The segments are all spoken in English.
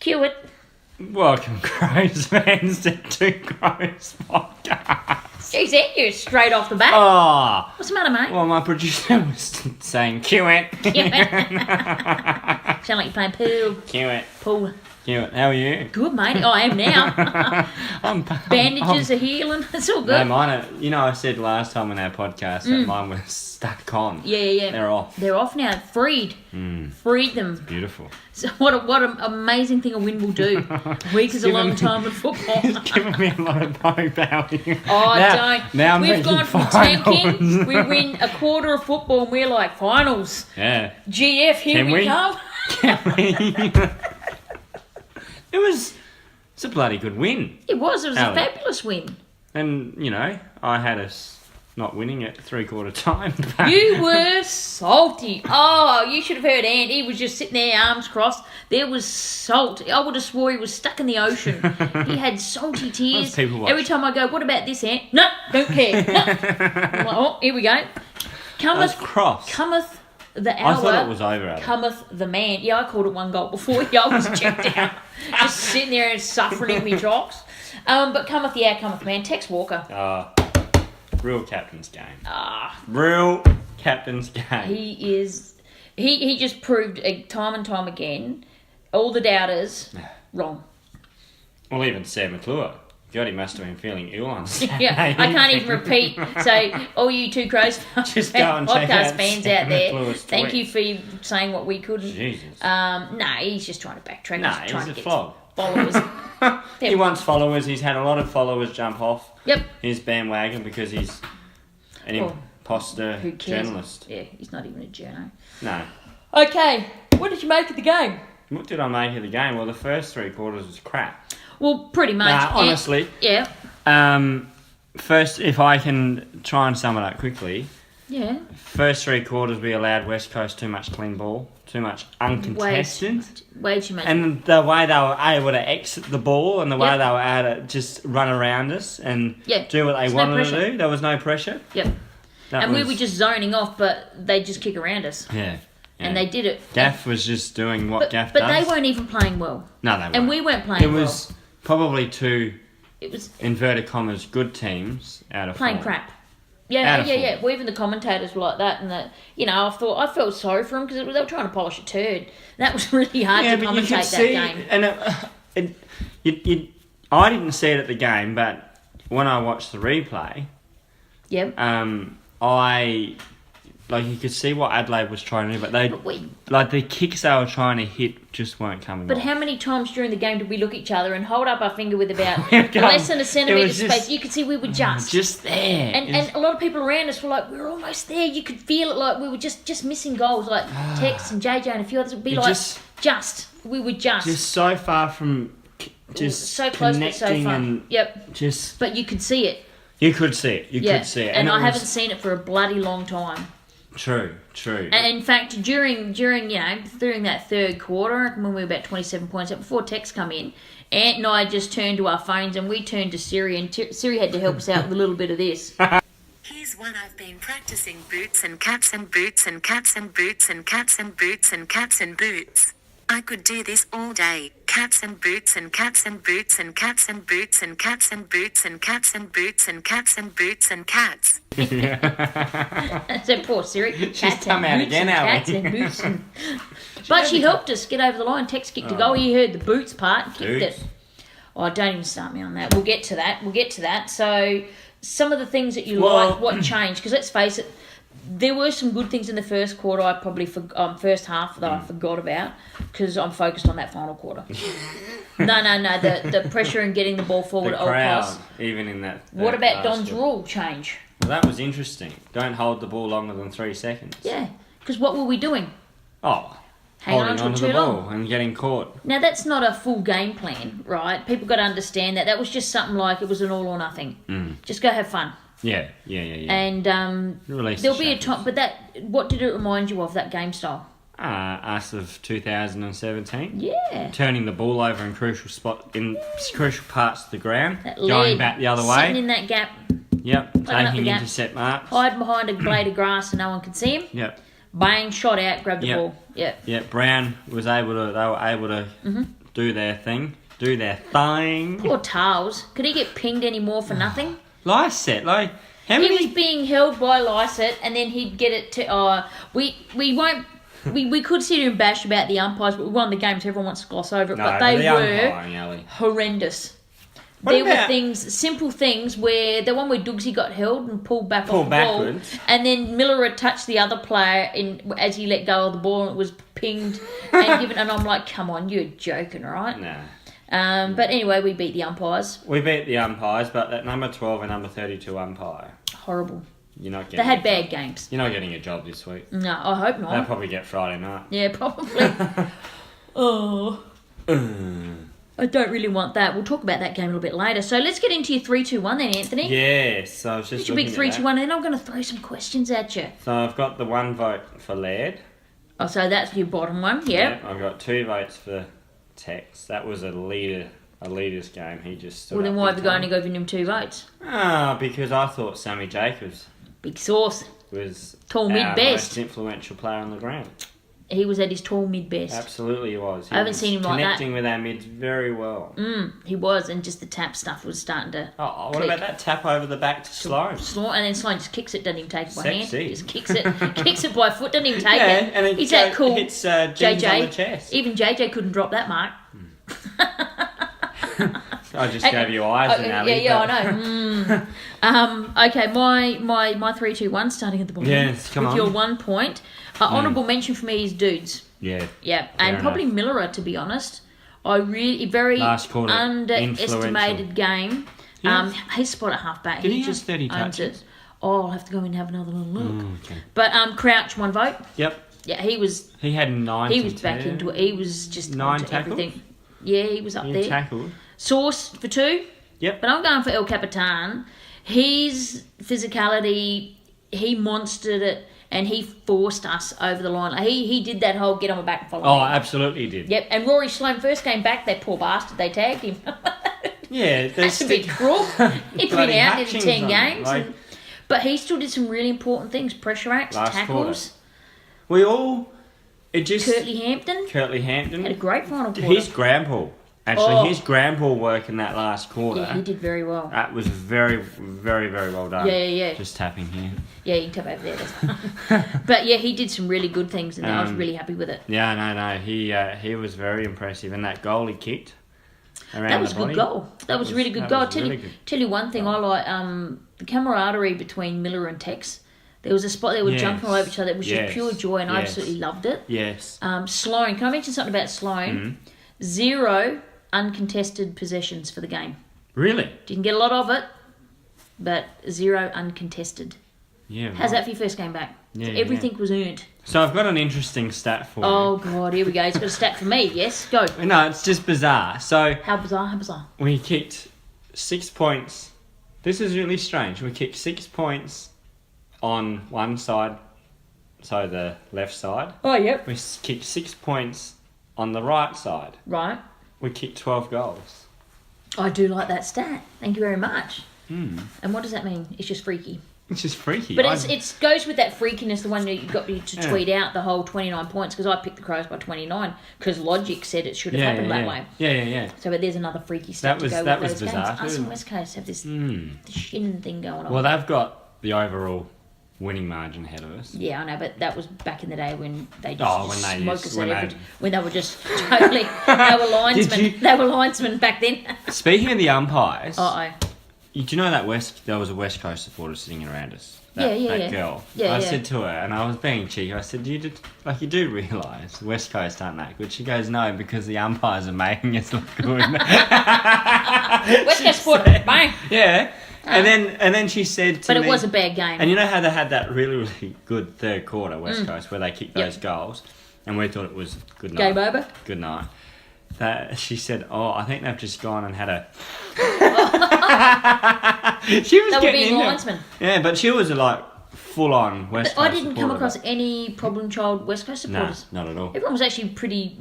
Cue it. Welcome, Crows fans, to TwoCrowsE podcast. Jeez, you're straight off the bat. Oh, What's the matter, mate? well, my producer was saying, cue it. Cue it. Sound like you're playing pool. Cue it. Pool. Cue it. How are you? Good, mate. Oh, I am now. Bandages are healing. It's all good. No, mine are, I said last time on our podcast that mine was stuck on. Yeah. They're off. They're off now. Freed. Freed them. Beautiful. So what an amazing thing a win will do. A week is a long time in football. It's giving me a lot of hope, Allie. Oh, don't. Now We've gone from tanking, we win a quarter of football, and we're like, finals. Yeah. GF, here we come. Can we? It's a bloody good win. It was a Allie. fabulous win. And, I had us not winning at 3/4 time. But You were salty. Oh, you should have heard Ant. He was just sitting there, arms crossed. There was salt. I would have swore he was stuck in the ocean. He had salty tears. People watch. Every time I go, what about this, Ant? No, don't care. No. I'm like, oh, here we go. I was cross. Cometh the hour. I thought it was over, Allie. Cometh the man. Yeah, I called it one goal before. Yeah, I was checked out. Just sitting there and suffering in my trocks. But cometh the hour, cometh the man. Tex Walker. Real captain's game. Ah. Real captain's game. He is. He just proved time and time again, all the doubters wrong. Well, even Sam McClure. God, he must have been feeling ill on Saturday. Yeah, I can't even repeat. So, all you TwoCrowsE Just go and check podcast out fans Sam out there, McClure's thank tweet. you for saying what we couldn't. Jesus. No, he's just trying to backtrack. No, He's trying he's to a get flog. followers. He wants followers. He's had a lot of followers jump off Yep. his bandwagon because he's an imposter Who cares? journalist. Yeah, he's not even a journo. No. Okay, what did you make of the game? What did I make of the game? Well, the first 3/4 was crap. Well, pretty much. Nah, honestly. Yeah. First, if I can try and sum it up quickly. Yeah. First 3/4 we allowed West Coast too much clean ball, too much uncontested. Way too much. And the way they were able to exit the ball and the way Yep. they were able to just run around us and Yep. do what they There's no wanted pressure. to do. There was no pressure. Yep. We were just zoning off, but they just kick around us. Yeah. And they did it. Gaff was just doing what Gaff but does. they weren't even playing well. No, they weren't. And we weren't playing It was probably two, It was inverted commas, good teams out of playing four. crap. Out Yeah. of four. Well, even the commentators were like that, and that I felt sorry for them because they were trying to polish a turd. That was really hard to but you could commentate see, that game. and I didn't see it at the game, but when I watched the replay, Yep. you could see what Adelaide was trying to do, but we- the kicks they were trying to hit just weren't coming But off. how many times during the game did we look at each other and hold up our finger with about We were going- less than a centimetre it was just- space? You could see we were just there. And a lot of people around us were like, we're almost there. You could feel it, like we were just missing goals. Like Tex and JJ and a few others would be You like, we were just so far from so close but so connecting far. and Yep. just But you could see it. you could see it. You Yeah. could see it, And it I was- haven't seen it for a bloody long time. True. And in fact, during that third quarter, when we were about 27 points up, before Tex come in, Ant and I just turned to our phones and we turned to Siri, and Siri had to help us out with a little bit of this. Here's one I've been practicing: boots and caps and boots and caps and boots and caps and boots and caps and boots. I could do this all day. Caps and boots and caps and boots and caps and boots and caps and boots and caps and boots and caps and boots and cats. So poor Siri. She's come out again, cats Allie. and boots. But she helped us get over the line. Tex kicked a goal. You heard the boots part. Kicked Boots. it. Oh, don't even start me on that. We'll get to that. So some of the things that you like, what changed? Because let's face it, there were some good things in the first quarter. I probably first half that I forgot about because I'm focused on that final quarter. No. The pressure and getting the ball forward. The at all crowd, costs. even in that. What about last Don's quarter. rule change? Well, that was interesting. Don't hold the ball longer than 3 seconds. Yeah, because what were we doing? Oh, Hanging holding on onto to it the too ball long. and getting caught. Now, that's not a full game plan, right? People got to understand that. That was just something like it was an all or nothing. Just go have fun. Yeah. And Release there'll the be a shackles. time, but what did it remind you of, that game style? Us of 2017. Yeah. Turning the ball over in crucial parts of the ground, That going lead, back the other sitting way. in that gap, Yep, up the taking gap. intercept marks. hide behind a blade of grass and no one could see him. Yep. Bang, shot out, grab the Yep. ball. Yep. Yeah, Brown was able to. They were able to do their thing. Do their thing. Poor Towles. Could he get pinged any more for nothing? Lysette, like, how He many... was being held by Lysette, and then he'd get it to... we won't... We could sit here and bash about the umpires, but we won the game, so everyone wants to gloss over it. No, but they the were umpiring, Ali. horrendous. What There about- were things, simple things, where the one where Doogsy got held and pulled back off the backwards. ball, and then Miller had touched the other player as he let go of the ball, and it was pinged and given. And I'm like, come on, you're joking, right? No. But anyway, we beat the umpires. We beat the umpires, but that number 12 and number 32 umpire, Horrible. you're not getting... They had a bad job. games. You're not getting a job this week. No, I hope They'll not. probably get Friday night. Yeah, probably. Oh. I don't really want that. We'll talk about that game a little bit later. So let's get into your 3-2-1 then, Anthony. Yes, I was just It's your big looking at 3-2-1, and then I'm going to throw some questions at you. that. So I've got the 1 vote for Laird. Oh, so that's your bottom one, yeah. I've got 2 votes for Tex. That was a leader's game. He just stood Well, then up why big have you time. only given him 2 votes? Because I thought Sammy Jacobs Big sauce. was Tall mid our best. most influential player on the ground. He was at his tall mid best. Absolutely, he was. He I haven't was seen him like that. connecting with our mids very well. He was, and just the tap stuff was starting to... Oh, what click. about that tap over the back to Sloan? And then Sloan just kicks it, doesn't even take it by Sexy. hand. Just kicks it by foot, doesn't even take Yeah, it. and it He's that cool. hits James on the JJ. chest. Even JJ couldn't drop that mark. I just gave you eyes and Ali. I know. Okay, my 3-2-1 starting at the bottom. Yes, come with on. your 1 point. Honourable mention for me is Dudes. Yeah. Yeah, and Fair probably enough. Miller, to be honest. I really very Last quarter, underestimated game. Yes. His spot at halfback. Did he have just 30 owns touches? it. Oh, I'll have to go and have another little look. Okay. But Crouch 1 vote. Yep. Yeah, he was He had 9 he to was back 10. into it. He was just 9 onto tackles? everything. Yeah, he was up He there. tackled. Sauce for 2. Yep. But I'm going for El Capitan. His physicality, he monstered it, and he forced us over the line. He did that whole get on my back and follow Oh, me. absolutely did. Yep, and Rory Sloan first came back, that poor bastard, they tagged him. Yeah. That's a bit cruel. He'd been Bloody out in Hutchings 10 on games. it, like- But he still did some really important things. Pressure acts, Last tackles. We all... It just... Curtly Hampton Curtly Hampton. had a great final quarter. His grandpa. Actually, Oh. his grandpa work in that last quarter. Yeah, he did very well. That was very, very, very well done. Yeah. Just tapping here. Yeah, you can tap over there. That's fine. But yeah, he did some really good things, and I was really happy with it. Yeah, no. He was very impressive. And that goal he kicked around That was a the body. good goal. That was a really good that goal. was Tell really you, good. tell you one thing, I like the camaraderie between Miller and Tex. There was a spot they were Yes. jumping all over each other. It was Yes. just pure joy, and I Yes. absolutely loved it. Yes. Sloan, can I mention something about Sloan? 0 uncontested possessions for the game. Really? Didn't get a lot of it, but 0 uncontested. Yeah. How's that for your first game back? Yeah, So yeah, everything was earned. So I've got an interesting stat for Oh, God, here we go. He's got a stat for me. Yes, go. you. No, it's just bizarre. So How bizarre, how bizarre. we kicked 6 points. This is really strange. We kicked 6 points on one side, so the left side. Oh, yep. We kicked 6 points on the right side. Right. We kicked 12 goals. I do like that stat. Thank you very much. Hmm. And what does that mean? It's just freaky. It's just freaky. But it goes with that freakiness, the one that you got me to Yeah. tweet out the whole 29 points, because I picked the Crows by 29, because logic said it should have happened that way. Yeah. So but there's another freaky stat That was- to go that with was those bizarre games. Us too. and West Coast have this shin thing going on. Well, they've got the overall winning margin ahead of us. Yeah, I know, but that was back in the day when they just Oh, when they smoked used- us when at they- when they were just totally they were linesmen. Did you- They were linesmen back then. Speaking of the umpires, Uh oh. do you know that there was a West Coast supporter sitting around us? That Yeah. girl. Yeah, I yeah. said to her, and I was being cheeky, I said, you do realise West Coast aren't that good? She goes, no, because the umpires are making us look good. West Coast supporter, bang. Yeah. And then she said to But me... it was a bad game. And you know how they had that really, really good third quarter, West Coast, where they kicked Yep. those goals? And we thought it was good night. Game over. Good night. She said, I think they've just gone and had a... She was They were getting being into it. linesmen. Yeah, but she was like full-on West But I Coast didn't come supporter, across any problem child West Coast No, supporters. not at all. Everyone was actually pretty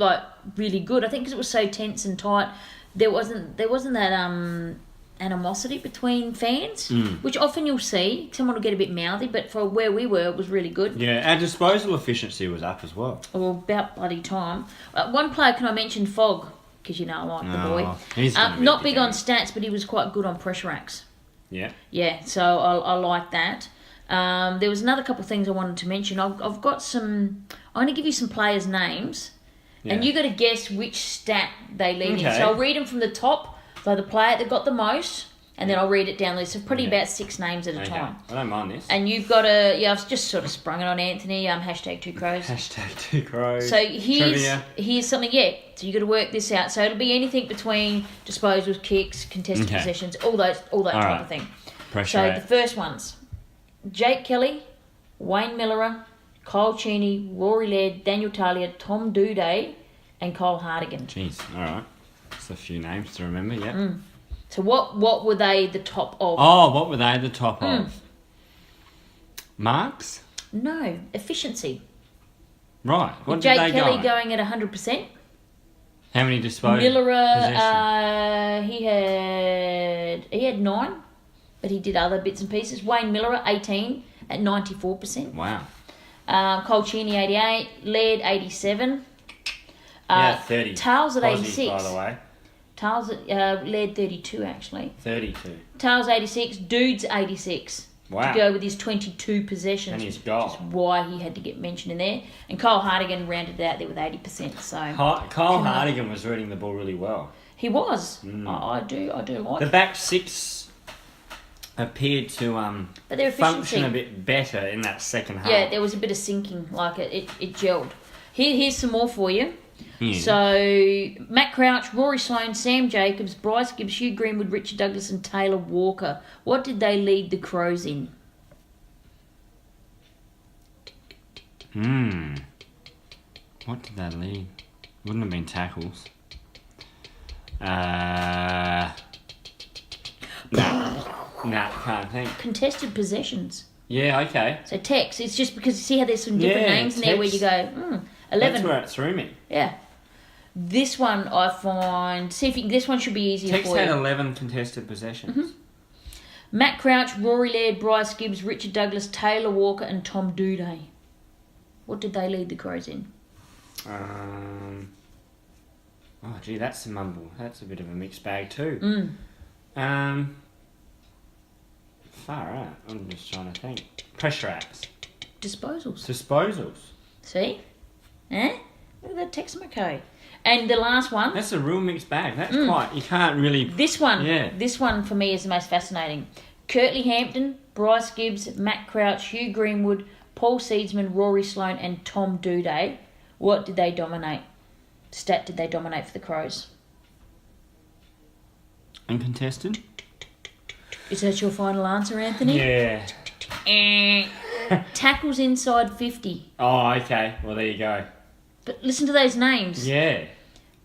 really good. I think because it was so tense and tight, there wasn't that animosity between fans, which often you'll see. Someone will get a bit mouthy, but for where we were, it was really good. Yeah, our disposal efficiency was up as well. Or about bloody time. One player, can I mention Fogg? because you know I like the boy. He's gonna be Not big on game. stats, but he was quite good on pressure acts. Yeah. Yeah, so I like that. There was another couple of things I wanted to mention. I've got some... I'm going to give you some players' names, and you got to guess which stat they lead in. So I'll read them from the top, so the player that got the most, and then I'll read it down the list. So probably about 6 names at a time. I don't mind this. And you've got to... Yeah, I've just sort of sprung it on Anthony. Hashtag TwoCrowsE. Hashtag TwoCrowsE. So here's something, so you got to work this out. So it'll be anything between disposals, kicks, contested possessions, all that type of thing. Pressure So rate. the first ones: Jake Kelly, Wayne Miller, Kyle Cheney, Rory Laird, Daniel Talia, Tom Duday, and Cole Hardigan. Jeez, all right. That's a few names to remember. Yeah. So what were they the top of? Oh, what were they the top of? Marks? No, efficiency. Right. What Jake did they Kelly go? going at 100%. How many disposals? Miller, he had 9, but he did other bits and pieces. Wayne Miller, 18 at 94%. Wow. Cole Cheney, 88. Laird, 87. 30. Towles at Aussies, 86. by the way. Towles led 32 actually. 32. Towles 86, Dudes 86. Wow. To go with his 22 possessions. And his goal. Which is why he had to get mentioned in there. And Cole Hardigan rounded it out there with 80%. So Kyle Hardigan was reading the ball really well. he was. I do like The it. back six appeared to But their efficiency. function a bit better in that second half. Yeah, there was a bit of sinking, like it gelled. Here's some more for you. Yeah. So, Matt Crouch, Rory Sloane, Sam Jacobs, Bryce Gibbs, Hugh Greenwood, Richard Douglas and Taylor Walker. What did they lead the Crows in? What did they lead? Wouldn't have been tackles. Nah, can't think. Contested possessions. Yeah, okay. So, Tex, it's just because you see how there's some different names in there where you go, 11. That's where it threw me. Yeah. This one I find... See if you, this one should be easier Tex for had you. 11 contested possessions. Matt Crouch, Rory Laird, Bryce Gibbs, Richard Douglas, Taylor Walker and Tom Duday. What did they lead the Crows in? Oh, gee, that's a mumble. That's a bit of a mixed bag too. Far out. I'm just trying to think. Pressure acts. Disposals. Disposals. See? Eh? Look at that Tex McKay. And the last one... That's a real mixed bag. That's quite... You can't really... This one, Yeah. This one for me is the most fascinating. Curtly Hampton, Bryce Gibbs, Matt Crouch, Hugh Greenwood, Paul Seedsman, Rory Sloane and Tom Duday. What did they dominate? Stat did they dominate for the Crows? Uncontested? Is that your final answer, Anthony? Yeah. Tackles inside 50. Oh, okay. Well, there you go. But listen to those names. Yeah.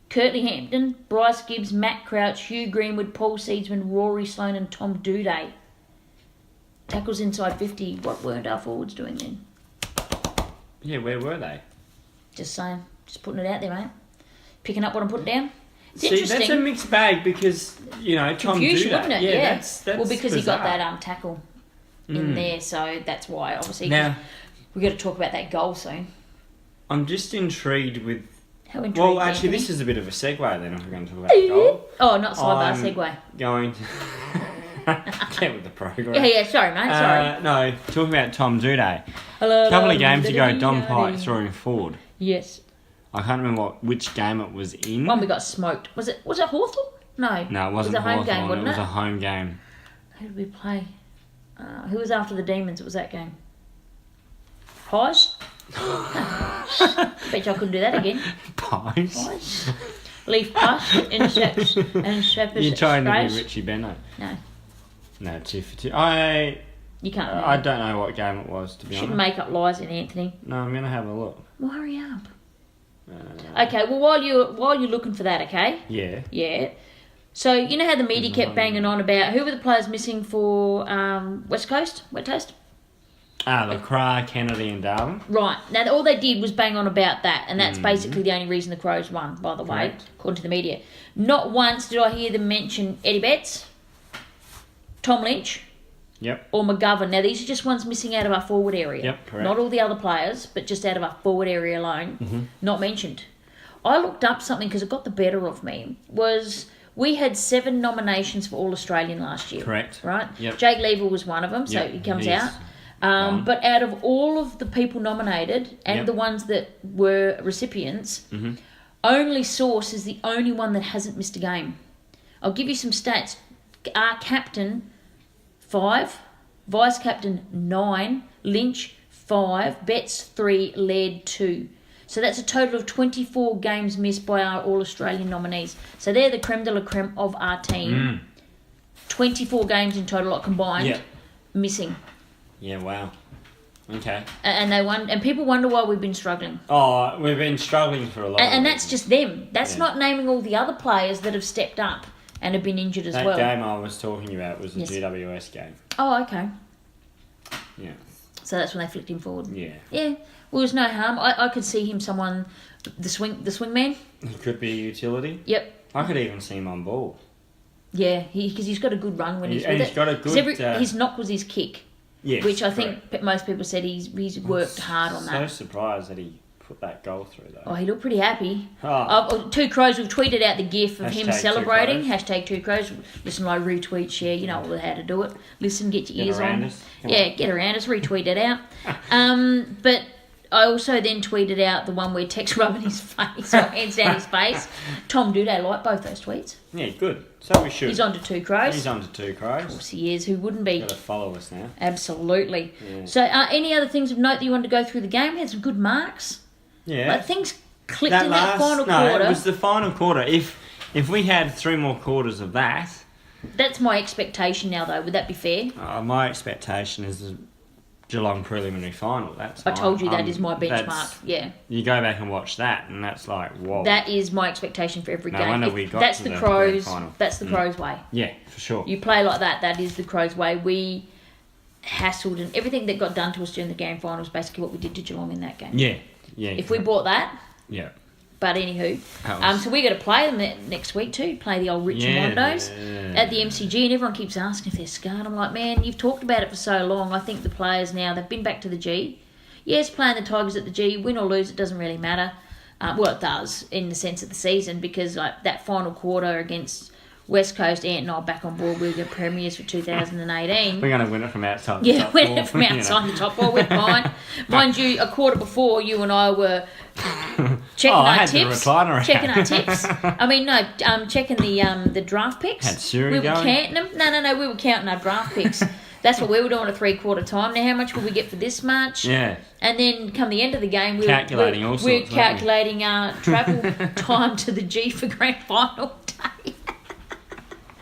Curtly Hampton, Bryce Gibbs, Matt Crouch, Hugh Greenwood, Paul Seedsman, Rory Sloane and Tom Duday. Tackles inside 50. What weren't our forwards doing then? Yeah, where were they? Just saying. Just putting it out there, mate. Picking up what I'm putting down. It's See, interesting. that's a mixed bag because, you know, Tom Confusion, Duday. wouldn't it? Yeah, that's well, because he got bizarre. that tackle in there, so that's why, obviously. Now, We've got to talk about that goal soon. I'm just intrigued with... How intrigued, Well, actually, Anthony? this is a bit of a segue then if we're going to talk about the goal. Oh, not sidebar, I'm segue. Going to... Get with the program. Yeah, sorry, mate, sorry. No, talking about Tom Duday. Hello, A couple of games ago, Don Pike threw him forward. Yes. I can't remember which game it was in. One we got smoked. Was it Hawthorn? No. No, it wasn't It was a home game, Hawthorn, wasn't it was it? a home game. Who did we play? Who was after the Demons? It was that game. Pies? Bet you I couldn't do that again. Pies. Pies? Leaf push and shepherd's You're trying to sprays. be Richie Benno. No, No, 2 for 2. you can't. I don't know what game it was, to be Shouldn't honest. make up lies in Anthony. No, I'm going to have a look. Well, hurry up. Okay, well while you're looking for that, okay? Yeah. Yeah. So you know how the media kept banging on about who were the players missing for West Coast? LaCroix, Kennedy and Darwin. Right. Now all they did was bang on about that, and that's basically the only reason the Crows won, by the way, Correct. according to the media. Not once did I hear them mention Eddie Betts, Tom Lynch, Yep. or McGovern. Now these are just ones missing out of our forward area. Yep, correct. Not all the other players, but just out of our forward area alone. Not mentioned. I looked up something because it got the better of me. We had 7 nominations for All Australian last year. Correct. Right? Yep. Jake Lever was one of them, so Yep, he comes he is. out. But out of all of the people nominated and the ones that were recipients, only Sauce is the only one that hasn't missed a game. I'll give you some stats. Our captain, 5. Vice captain, 9. Lynch, 5. Betts, 3. Laird, 2. So that's a total of 24 games missed by our All-Australian nominees. So they're the creme de la creme of our team. 24 games in total, combined, missing. Yeah, wow. Okay. And they won, and people wonder why we've been struggling. Oh, we've been struggling for a lot. And that's just them. That's not naming all the other players that have stepped up and have been injured as well. That game I was talking about was the GWS game. Oh, okay. Yeah. So that's when they flicked him forward. Yeah. Yeah. Well, there's no harm. I could see him the swing man. He could be a utility. Yep. I could even see him on ball. Yeah, because he's got a good run when he's with and it. he's got a good... his knock was his kick. Yes, which I think most people said he's worked hard on that. So surprised that he put that goal through though. Oh, he looked pretty happy. Oh. Two Crows, we've tweeted out the gif of him celebrating. 2Crows. Hashtag 2Crows. Listen, like retweet, share. You know how to do it. Listen, get your ears on. Get around us. Retweet it out. But I also then tweeted out the one where Tex rubbing his face or hands down his face. Tom Duday liked both those tweets. Yeah, good. So we should. He's on to 2Crows. He's on to 2Crows. Of course he is. Who wouldn't be? Got to follow us now. Absolutely. Yeah. So, any other things of note that you wanted to go through the game? We had some good marks. Yeah. Like, things clicked in that final quarter. No, it was the final quarter. If we had 3 more quarters of that... That's my expectation now, though. Would that be fair? My expectation is the Geelong preliminary final. I told you that is my benchmark. Yeah. You go back and watch that, and that's like, whoa. That is my expectation for every game. Wonder we got that's to the the Crows. final. That's the Crows way. Yeah, for sure. You play like that. That is the Crows way. We hassled, and everything that got done to us during the game final was basically what we did to Geelong in that game. Yeah, yeah. If we bought that. Yeah. But anywho, was... so we're going to play them next week too. Play the old Richmond Wandos at the MCG, and everyone keeps asking if they're scarred. I'm like, man, you've talked about it for so long. I think the players now, they've been back to the G. Yes, playing the Tigers at the G, win or lose, it doesn't really matter. Well, it does in the sense of the season, because like that final quarter against West Coast, Ant and I back on board. We're the premiers for 2018. We're going to win it from outside the top win it from outside the top four. We're fine. Mind you, a quarter before, you and I were checking our tips. Checking our tips. I mean, no, checking the draft picks. Had Siri we were going. counting them. No, we were counting our draft picks. That's what we were doing at 3/4 time. Now, how much will we get for this match? Yeah. And then come the end of the game, we're calculating our travel time to the G for grand final day.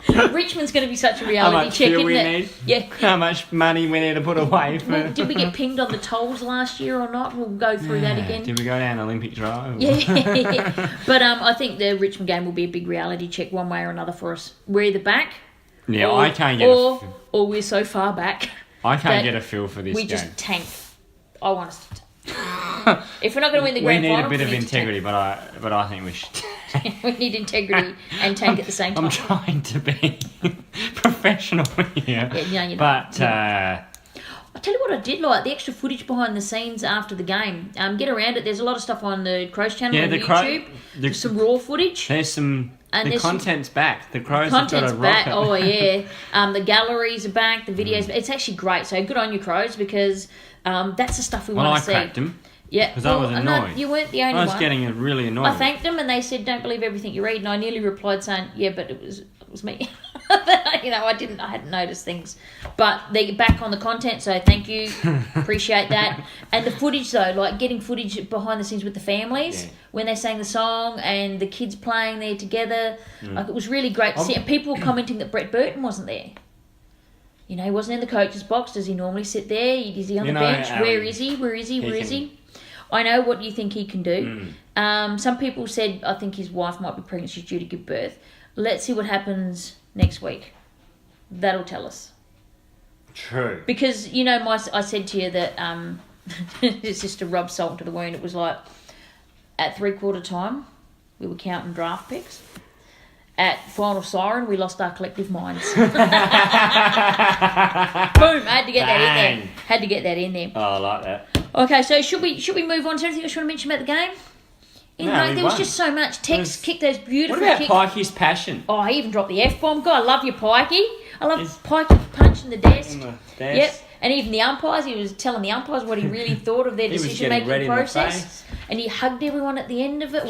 Richmond's going to be such a reality check, isn't it? Need? Yeah. How much money we need to put away for... Well, did we get pinged on the tolls last year or not? We'll go through that again. Did we go down Olympic Drive? Yeah. But I think the Richmond game will be a big reality check one way or another for us. We're either back... Yeah, I can't get or we're so far back... I can't get a feel for this game. We just tank. I want us to... If we're not going to win the grand final... We need a bit of integrity, but I think we should... We need integrity and tank at the same time. I'm trying to be professional here. Yeah, you know. But... I'll tell you what I did like, the extra footage behind the scenes after the game. Get around it. There's a lot of stuff on the Crows channel on YouTube. There's some raw footage. There's some... And the content's back. The Crows have got a back. rocket. Oh, yeah. The galleries are back. The videos. It's actually great. So good on you, Crows, because that's the stuff we want to see. I cracked them. Yeah. Because I was annoyed. No, you weren't the only one. I was getting really annoyed. I thanked them and they said, don't believe everything you read. And I nearly replied saying, yeah, but it was me. I hadn't noticed things. But they're back on the content, so thank you. Appreciate that. And the footage, though, like getting footage behind the scenes with the families when they sang the song and the kids playing there together. Like, it was really great to see. And people were commenting that Brett Burton wasn't there. You know, he wasn't in the coach's box. Does he normally sit there? Is he on the bench? Where is he? Where is he? I know what you think he can do. Some people said, I think his wife might be pregnant. She's due to give birth. Let's see what happens next week. That'll tell us. True. Because, I said to you that it's just to rub salt into the wound. It was like at 3/4 time, we were counting draft picks. At final siren, we lost our collective minds. Boom! I had to get that in there. Oh, I like that. Okay, so should we move on to anything else you want to mention about the game? There was just so much. Tex kicked those beautiful What kicks. about Pikey's passion? Oh, he even dropped the F-bomb. God, I love you, Pikey. I love Pikey punching the desk. Yep. And even the umpires, he was telling the umpires what he really thought of their decision-making process. And he hugged everyone at the end of it.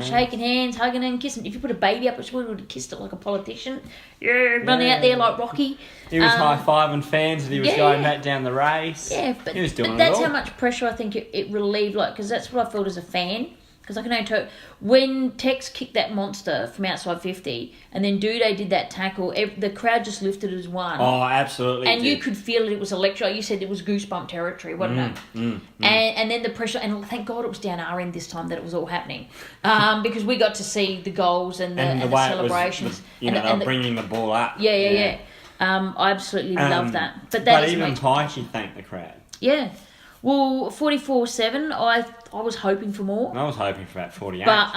Shaking hands, hugging and kissing. If you put a baby up, he would have kissed it like a politician. Running out there like Rocky. He was high-fiving fans and he was going back down the race. Yeah, but, he was doing that's it all. how much pressure I think it relieved, because that's what I felt as a fan. Because I can only tell when Tex kicked that monster from outside 50 and then Duday did that tackle, the crowd just lifted as one. Oh, absolutely. And you could feel it was electric. You said it was goosebump territory, wasn't it? And then the pressure, and thank God it was down our end this time that it was all happening. Because we got to see the goals and the celebrations. They were bringing the ball up. Yeah. I absolutely love that. But even Pikey thanked the crowd. Yeah. Well, 44-7, I was hoping for more. I was hoping for about 48. But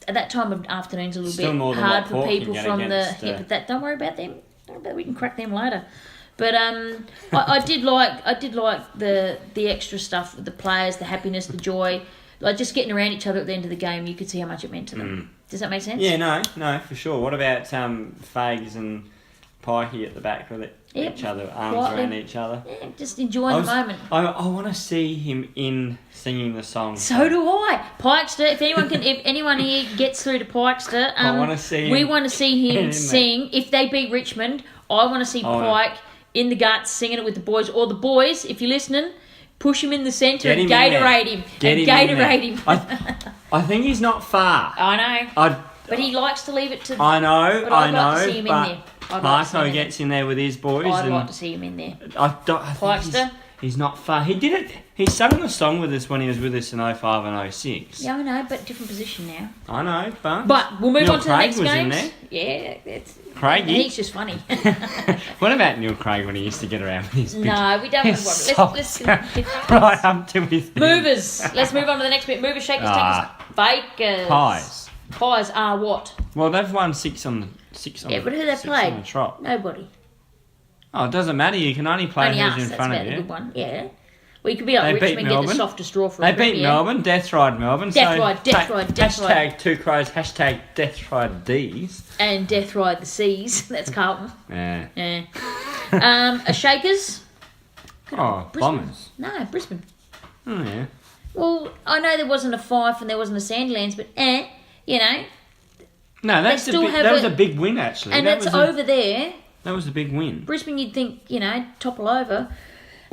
at that time of afternoon's a little bit hard for people from the... Yeah, but don't worry about them. We can crack them later. But I did like the extra stuff with the players, the happiness, the joy. Like just getting around each other at the end of the game, you could see how much it meant to them. Does that make sense? Yeah, no, for sure. What about Fags and Pikey at the back with it? Each other, arms around each other. Yeah, just enjoying the moment. I want to see him singing the song. So do I. Pikester, if anyone here gets through to Pikester, I want to see him. We want to see him sing. If they beat Richmond, I want to see Pike in the guts singing it with the boys. Or the boys, if you're listening, push him in the centre and Gatorade him. Gatorade him. I think he's not far. I know. But he likes to leave it to... I know. I'd like to see him in there. Marco gets in there with his boys. I'd like to see him in there. I think he's not far. He did it. He sang the song with us when he was with us in 05 and 06. Yeah, I know, but different position now. I know, but we'll move on to the next games. In there. Yeah, it's Craigie. He's just funny. What about Neil Craig when he used to get around with his big... No, we don't want to. Let's right up to his... Movers. Let's move on to the next bit. Movers, shakers, takers, fakers. Pies are what? Well, they've won six on yeah, but who they play? The trot. Nobody. Oh, it doesn't matter. You can only play who's in front of you. That's a good one. Yeah. Well, you could be like Richmond, get the softest draw for They beat Melbourne. Death Ride Melbourne. Death Ride. Hashtag TwoCrowsE. Hashtag Death Ride D's. And Death Ride the C's. That's Carlton. Yeah. A Shakers. Bombers. No, Brisbane. Oh yeah. Well, I know there wasn't a Fife and there wasn't a Sandilands, but you know. No, that was a big win actually. And that's over there. That was a big win. Brisbane, you'd think, topple over.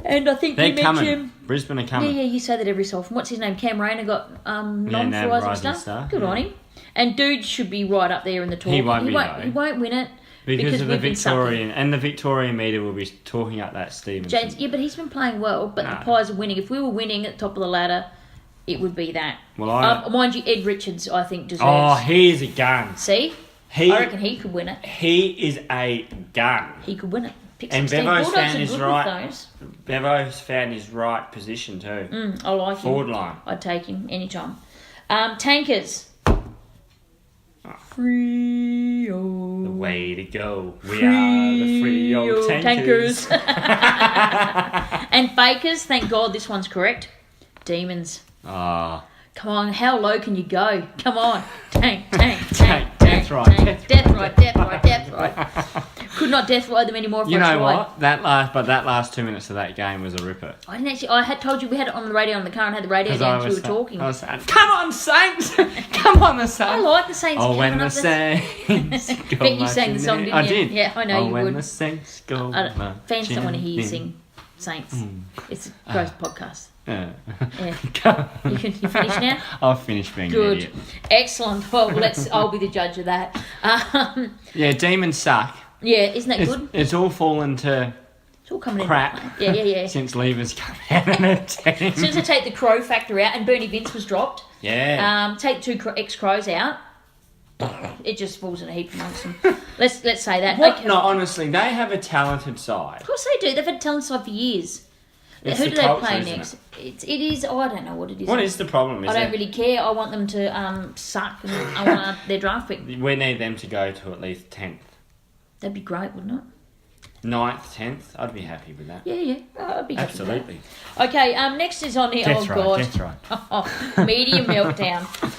And I think they're you mentioned coming. Brisbane are coming. Yeah, you say that every so often. What's his name? Cam Rayner got non-rising star. Good on him. And Dude should be right up there in the talk. He won't win it. Because of the Victorian. And the Victorian media will be talking up that Stevenson. James, yeah, but he's been playing well. But the Pies are winning. If we were winning at the top of the ladder, it would be that. Well, mind you, Ed Richards, I think, deserves... Oh, he is a gun. See? I reckon he could win it. He is a gun. He could win it. And Bevo's found his right. Bevo's found his right position too. I like him. Forward line. I'd take him anytime. Tankers. Free-o. The way to go. We are the free-o tankers. And fakers. Thank God this one's correct. Demons. Ah. Come on, how low can you go? Come on. Tank. Death ride. Death ride. Could not death ride them anymore if I tried. You know what? That last 2 minutes of that game was a ripper. I had told you we had it on the radio on the car and had the radio down as we were talking. I was saying, come on, Saints! Come on, the Saints! I like the Saints. Oh, when the Saints go Bet you sang the song, didn't you? I did. Yeah, I know you would. When the Saints go fans don't want to hear you sing Saints. It's a gross podcast. Yeah. You finish now? I'll finish being good. An idiot. Excellent. Well, I'll be the judge of that. Yeah, demons suck. Yeah, isn't that good? It's all fallen to it's all coming crap. Yeah. Since Lever's come out in a team. As soon as I take the Crow factor out and Bernie Vince was dropped. Yeah. Take two ex-Crows out. It just falls in a heap amongst them. Let's say that. What? Okay. No, honestly, they have a talented side. Of course they do. They've had a talented side for years. It's who the do they culture, play next? It is. Oh, I don't know what it is. What is the problem? I don't really care. I want them to suck, and I want their draft pick. We need them to go to at least 10th. That'd be great, wouldn't it? 9th, 10th. I'd be happy with that. Yeah. I'd be happy with that. Absolutely. Okay, next is on here. Death God. right. Media meltdown.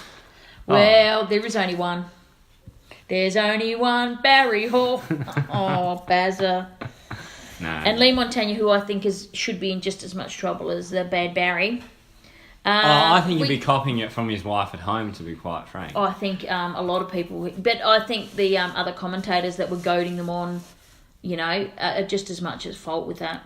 Well, there is only one. There's only one Barry Hall. Oh, Bazza. No. And Lee Montagna, who I think should be in just as much trouble as the bad Barry. I think he'd be copying it from his wife at home, to be quite frank. I think a lot of people... But I think the other commentators that were goading them on, are just as much at fault with that.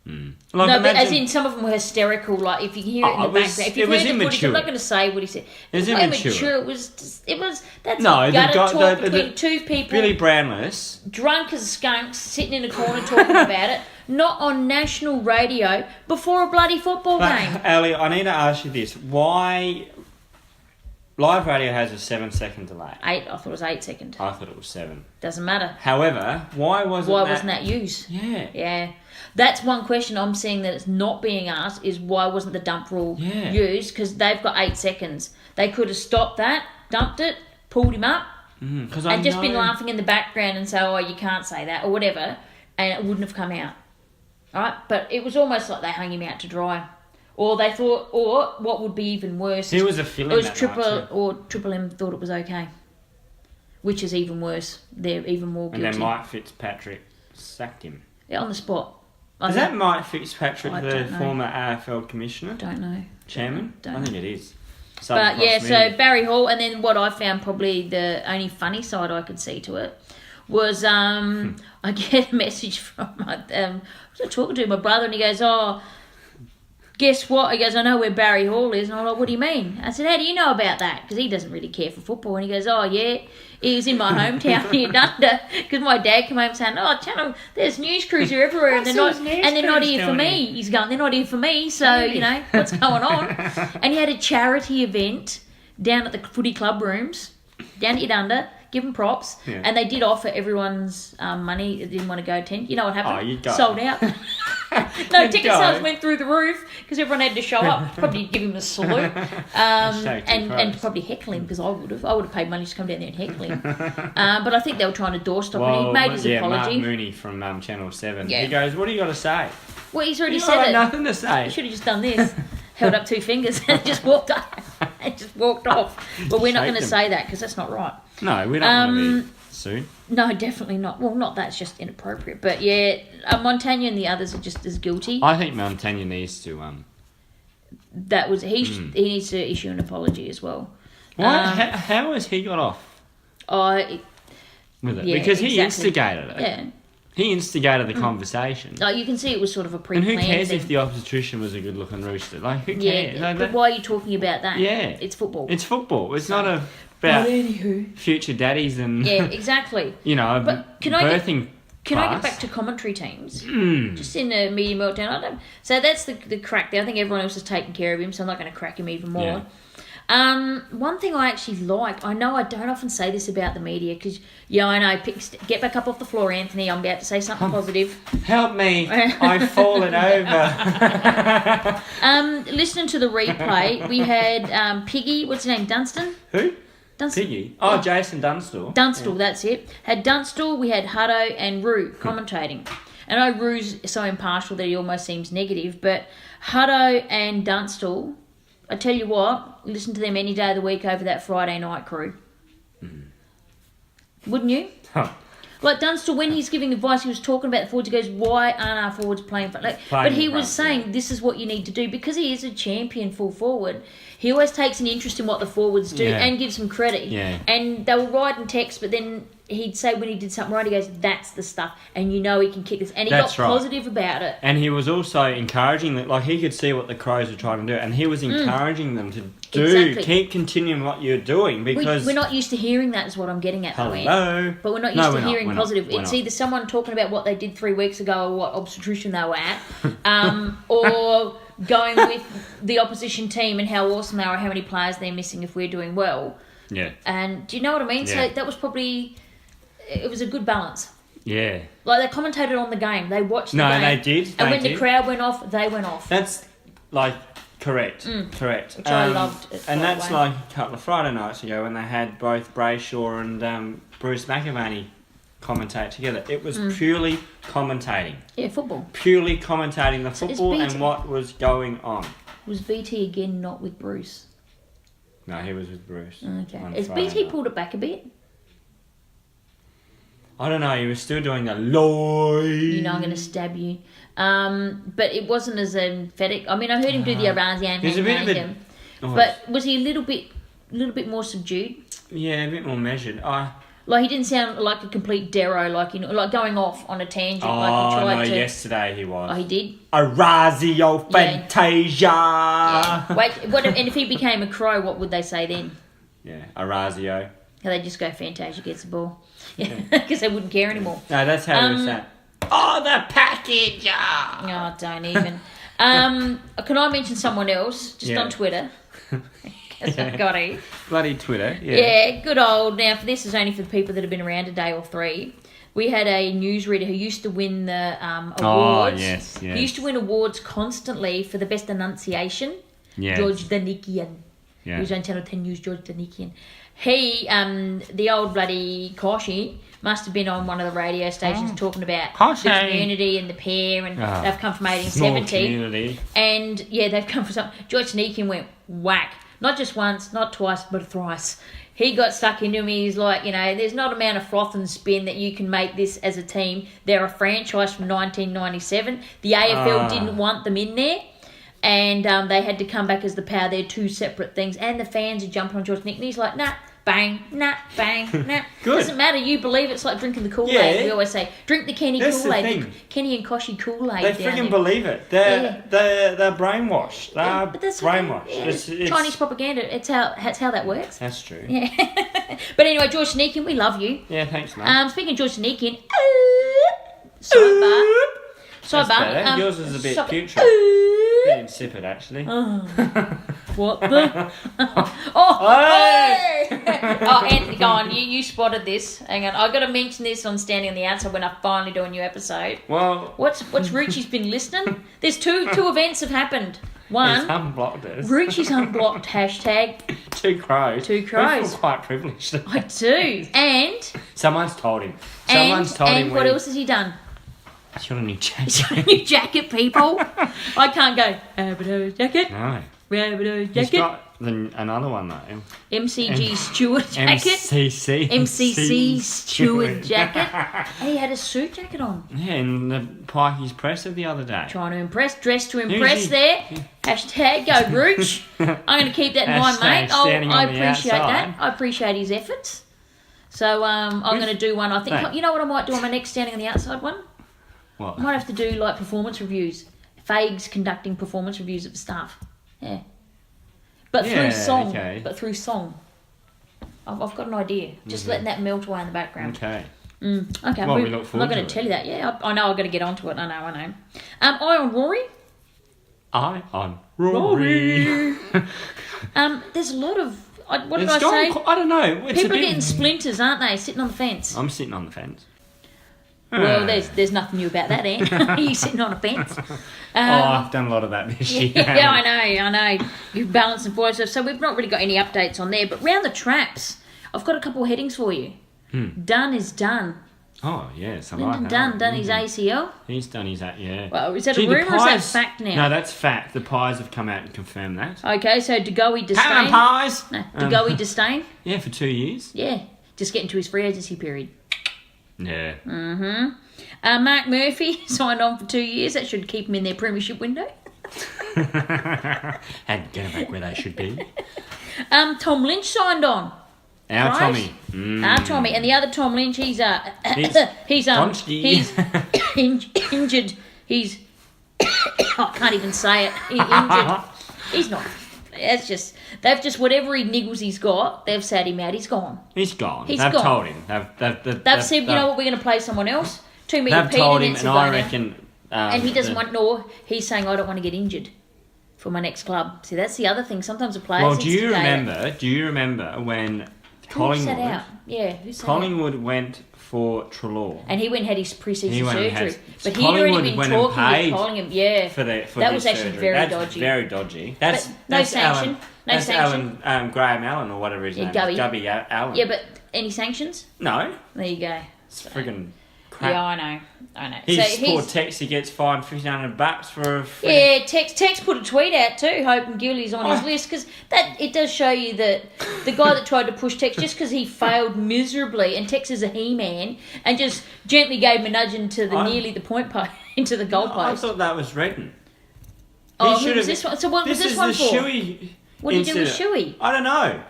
Like, no, but as in some of them were hysterical. Like if you hear it in the background, if you heard the footage, I'm not going to say what he said. It was immature. It was. That's no, gutter talk between two people. Billy Brownless, drunk as skunks, sitting in a corner talking about it, not on national radio before a bloody football game. Ali, I need to ask you this: why live radio has a 7-second delay? 8. I thought it was 8 seconds. I thought it was 7. Doesn't matter. However, why wasn't that used? Yeah. Yeah. That's one question I'm seeing that it's not being asked is why wasn't the dump rule used? Because they've got 8 seconds. They could have stopped that, dumped it, pulled him up, and just been laughing in the background and say, oh, you can't say that, or whatever, and it wouldn't have come out. All right? But it was almost like they hung him out to dry. Or they thought, or what would be even worse... He was a fill-in that night, or Triple M thought it was okay. Which is even worse. They're even more guilty. And then Mike Fitzpatrick sacked him. Yeah, on the spot. Is that Mike Fitzpatrick, the former AFL commissioner? Don't know. Chairman? I think it is. But yeah, so Barry Hall, and then what I found probably the only funny side I could see to it was I get a message from I was talking to my brother, and he goes, oh, guess what? He goes, I know where Barry Hall is. And I'm like, what do you mean? I said, how do you know about that? Because he doesn't really care for football. And he goes, oh, yeah, he was in my hometown near Dunda. Because my dad came home saying, oh, Channel, there's news crews here everywhere. And they're not here for me. He's going, they're not here for me. So, what's going on? And he had a charity event down at the footy club rooms, down at Dunda. Give them props. Yeah. And they did offer everyone's money. They didn't want to go attend. You know what happened? Oh, you go. Sold out. No, ticket sales went through the roof because everyone had to show up. Probably give him a salute. And probably heckle him because I would have paid money to come down there and heckle him. But I think they were trying to doorstop him. He made his apology. Mark Mooney from Channel 7. Yeah. He goes, what do you got to say? Well, he's already said it. Nothing to say. He should have just done this. Held up 2 fingers and just walked off. But we're not going to say that because that's not right. No, we don't want to be sued. No, definitely not. Well, not that's just inappropriate. But yeah, Montagna and the others are just as guilty. I think Montagna needs to... he needs to issue an apology as well. Why? How has he got off? With it? Yeah, because he instigated it. Yeah. He instigated the conversation. You can see it was sort of a pre-planned And who cares thing. if the obstetrician was a good-looking rooster? Like, who cares? Yeah, but why are you talking about that? Yeah. It's football. It's football. It's not about future daddies and... Yeah, exactly. But can I get back to commentary teams? Just in the media meltdown. So that's the crack there. I think everyone else is taking care of him, so I'm not going to crack him even more. Yeah. One thing I actually like, I know I don't often say this about the media because, I know, get back up off the floor, Anthony. I'm about to say something positive. Help me. I've fallen over. Listening to the replay, we had Piggy, what's his name, Dunstan? Who? Dunstan. Piggy? Oh, Jason Dunstall. Dunstall, that's it. Had Dunstall, we had Huddo and Roo commentating. And I know Roo's so impartial that he almost seems negative, but Huddo and Dunstall... I tell you what, listen to them any day of the week over that Friday night crew. Wouldn't you? Huh. Like Dunstall, when he's giving advice, he was talking about the forwards. He goes, why aren't our forwards playing? But he was saying, this is what you need to do. Because he is a champion full forward, he always takes an interest in what the forwards do and gives them credit. Yeah. And they were writing text, but then he'd say when he did something right, he goes, that's the stuff. And he can kick this. And he got positive about it. And he was also encouraging them. Like, he could see what the Crows were trying to do. And he was encouraging them to keep continuing what you're doing. Because we're not used to hearing that is what I'm getting at. Hello. But we're not used to hearing positive. It's either someone talking about what they did 3 weeks ago or what obstetrician they were at. Or going with the opposition team and how awesome they are, how many players they're missing if we're doing well. Yeah. And do you know what I mean? Yeah. So that was probably... It was a good balance. Yeah. Like, they commentated on the game. They watched the game. No, they did. And when the crowd went off, they went off. That's, correct. Correct. Which I loved. And that's like a couple of Friday nights ago when they had both Brayshaw and Bruce McAvaney commentate together. It was purely commentating. Yeah, football. Purely commentating the football BT. and what was going on. Was BT again not with Bruce? No, he was with Bruce. Okay. on Has Friday BT night. pulled it back a bit? I don't know, he was still doing the Lloyd. You know I'm going to stab you. But it wasn't as emphatic. I mean, I heard him do the Arazian. There's a bit of a... But was he a little bit more subdued? Yeah, a bit more measured. Like he didn't sound like a complete Darrow, like going off on a tangent. Oh, like he tried no, to... yesterday he was. Oh, he did? Orazio Fantasia! Yeah. Wait, and if he became a Crow, what would they say then? Yeah, Orazio. They just go, Fantasia gets the ball. Because they wouldn't care anymore. No, that's how it was that. Oh, the package! Oh, don't even. Can I mention someone else, just on Twitter? Because I've got to. Bloody Twitter, Yeah, good old. Now, this is only for the people that have been around a day or three. We had a newsreader who used to win the awards. Oh, yes. He used to win awards constantly for the best enunciation. Yes. George Donikian. Yeah. He was on Channel 10 News, George Donikian. He, the old bloody Koshi, must have been on one of the radio stations talking about the community and the Pear, and they've come from 1870. Community. And, they've come from something. George Donikian went whack. Not just once, not twice, but thrice. He got stuck into me. He's like, there's not an amount of froth and spin that you can make this as a team. They're a franchise from 1997. The AFL didn't want them in there. And they had to come back as the Power. They're two separate things. And the fans are jumping on George Nick. And he's like, nah, bang, nah, bang, nah. Good. Doesn't matter. You believe it's like drinking the Kool-Aid. Yeah. We always say, drink the Kenny That's the Kool-Aid. thing. Kenny and Koshi Kool-Aid. They down freaking there. believe it. They're brainwashed. They're But that's brainwashed. Yeah, It's Chinese propaganda. That's how that works. That's true. Yeah. But anyway, George Donikian, we love you. Yeah, thanks, mate. Speaking of George Donikian, sidebar. That's better. Yours is a bit putrid. Bit insipid, actually. What the? Anthony, go on. You spotted this. Hang on. I've got to mention this on Standing on the Outside when I finally do a new episode. Well... What's Ruchi's been listening? There's two events have happened. One, he's unblocked us. Ruchi's unblocked hashtag. Two crows. Two crows. We feel quite privileged. I do. And... Someone's told him. Someone's told him. And what else has he done? He's got a new jacket. He's got a new jacket, people. I can't go, Rabbitoh jacket. No. Rabbitoh jacket. He's got another one, though. MCG Stewart jacket. MCC Stewart jacket. And he had a suit jacket on. Yeah, in the Pikey's presser the other day. Trying to impress, dressed to impress there. Hashtag go Rooch. I'm going to keep that in mind, mate. I appreciate that. I appreciate his efforts. So I'm going to do one. I think, Mate. you know what I might do on my next Standing on the Outside one? What? I might have to do like performance reviews. Fags conducting performance reviews of the staff. Yeah. But through song. Okay. But through song. I've got an idea. Just letting that melt away in the background. Okay. Okay. Well, we look I'm forward not going to to tell you that. Yeah, I know I've got to get onto it. I know. I on Rory. I on Rory. There's a lot of... What did It's I say? I don't know. It's People a are bit... getting splinters, aren't they? Sitting on the fence. I'm sitting on the fence. Well, there's nothing new about that, eh? You sitting on a fence. I've done a lot of that this year. Yeah, I know. You've balanced and forward stuff. So we've not really got any updates on there. But round the traps, I've got a couple of headings for you. Done is done. Oh, yes. I like Lyndon that. done his ACL. He's done his yeah. Well, is that Gee, a the rumour or is that Pies- fact now? No, that's fact. The Pies have come out and confirmed that. Okay, so Degoe Disdain. Come on, Pies! No, Degoe Disdain. Yeah, for 2 years. Yeah, just getting to his free agency period. Yeah. Mark Murphy signed on for 2 years. That should keep him in their premiership window. And get them back where they should be. Tom Lynch signed on. Our Right? Tommy. Our Tommy. And the other Tom Lynch, he's Donski. he's injured. He's I can't even say it. He's injured. He's not. It's just they've just whatever he niggles he's got, they've sat him out. He's gone. He's gone. He's They've gone. told him. They've said, you know what, we're going to play someone else. 2 metre They've Pete told him, and and I reckon... and he doesn't want, nor he's saying, I don't want to get injured for my next club. See, that's the other thing. Sometimes a player... Well, do you remember when Who sat out? Yeah, who sat out? Collingwood went for Trelaw. And he went and had his pre-season He went and surgery. had- But he'd Collingwood already been went and talking paid with Collingham. Yeah. For that his was actually surgery. very That's dodgy. very dodgy. That's no that's sanction. Alan, No that's sanction. Alan, Graham Allen or whatever his name Gubby. is. Gubby Allen. Yeah, but any sanctions? No. There you go. It's friggin' crap. Yeah, I know. He's poor Tex, he gets fined $1,500 for a Yeah, Tex put a tweet out too, hoping Gilly's on his list, because it does show you that the guy that tried to push Tex, just because he failed miserably, and Tex is a he-man, and just gently gave him a nudge into nearly the point post, into the goal I post. thought that was Redden. Oh, who was this one? So what was this one for? This is the Shuey. What did he do with Shuey? I don't know.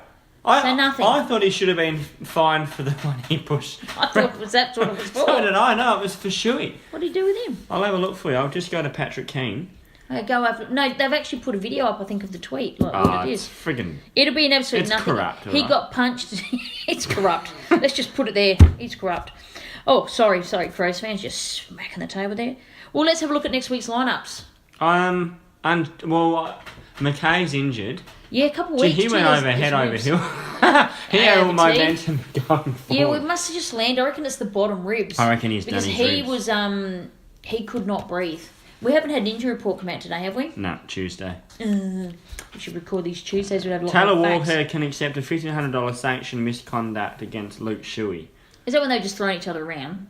So nothing. I thought he should have been fined for the one he pushed. I thought that's what it was for. So did I. No, it was for Shuey. What did he do with him? I'll have a look for you. I'll just go to Patrick Keane. No, they've actually put a video up, I think, of the tweet. Like what it is. Friggin'. It'll be an absolute It's nothing. corrupt. He right? got punched. It's corrupt. Let's just put it there. He's corrupt. Oh, sorry, Crows fans, just smacking the table there. Well, let's have a look at next week's lineups. McKay's injured. Yeah, a couple of weeks. He went over head over heel. He had all momentum going forward. Yeah, we must have just landed. I reckon it's the bottom ribs. I reckon he's done his because ribs. he could not breathe. We haven't had an injury report come out today, have we? No, Tuesday. We should record these Tuesdays. We'd have a lot Taylor more facts. Walker can accept a $1,500 sanction misconduct against Luke Shuey. Is that when they've just thrown each other around?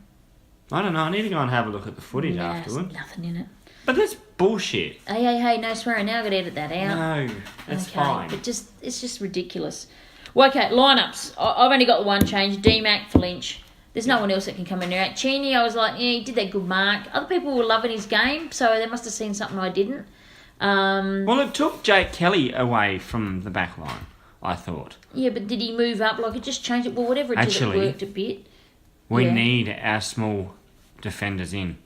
I don't know. I need to go and have a look at the footage afterwards. There's nothing in it. But that's bullshit. Hey, no swearing now. I've got to edit that out. No, that's fine. But it's just ridiculous. Well, okay, lineups. I've only got the one change. D-Mac for Lynch. There's no one else that can come in there. Cheney, I was like, yeah, he did that good mark. Other people were loving his game, so they must have seen something I didn't. Well, it took Jake Kelly away from the back line, I thought. Yeah, but did he move up? Like, it just changed it. Well, whatever it did, it worked a bit. We need our small defenders in.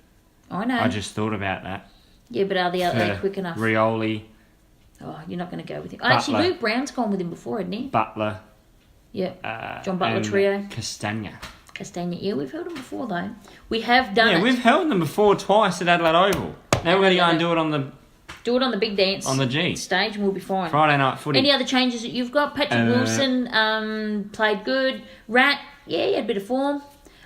I know. I just thought about that. Yeah, but are they quick enough? Rioli. Oh, you're not going to go with him. Actually, Luke Brown's gone with him before, hadn't he? Butler. Yeah. John Butler and trio. Castagna. Yeah, we've held them before, though. We have done it. Yeah, we've held them before twice at Adelaide Oval. Now we're going to go and do it on the... Do it on the big dance. On the G. Stage and we'll be fine. Friday night footy. Any other changes that you've got? Patrick Wilson played good. Rat, yeah, he had a bit of form.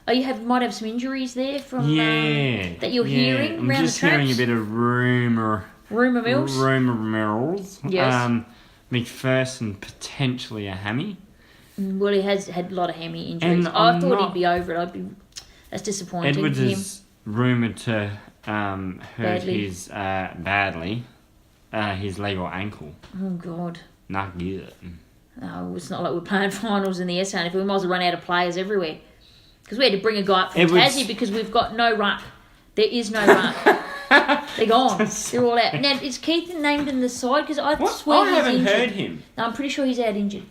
Oh, might have some injuries there from that you're hearing I'm around just the traps. hearing a bit of rumour mills. Rumour mills. Yes. McPherson potentially a hammy. Well, he has had a lot of hammy injuries. I thought he'd be over it. That's disappointing. Edwards for him. is rumoured to hurt his his leg or ankle. Oh God. Not good. No, it's not like we're playing finals in the SN. If we might as well run out of players everywhere. Because we had to bring a guy up from Tassie because we've got no ruck. There is no ruck. They're gone. They're all out. Now, is Keith named in the side? Because I swear I haven't injured. heard him. No, I'm pretty sure he's out injured.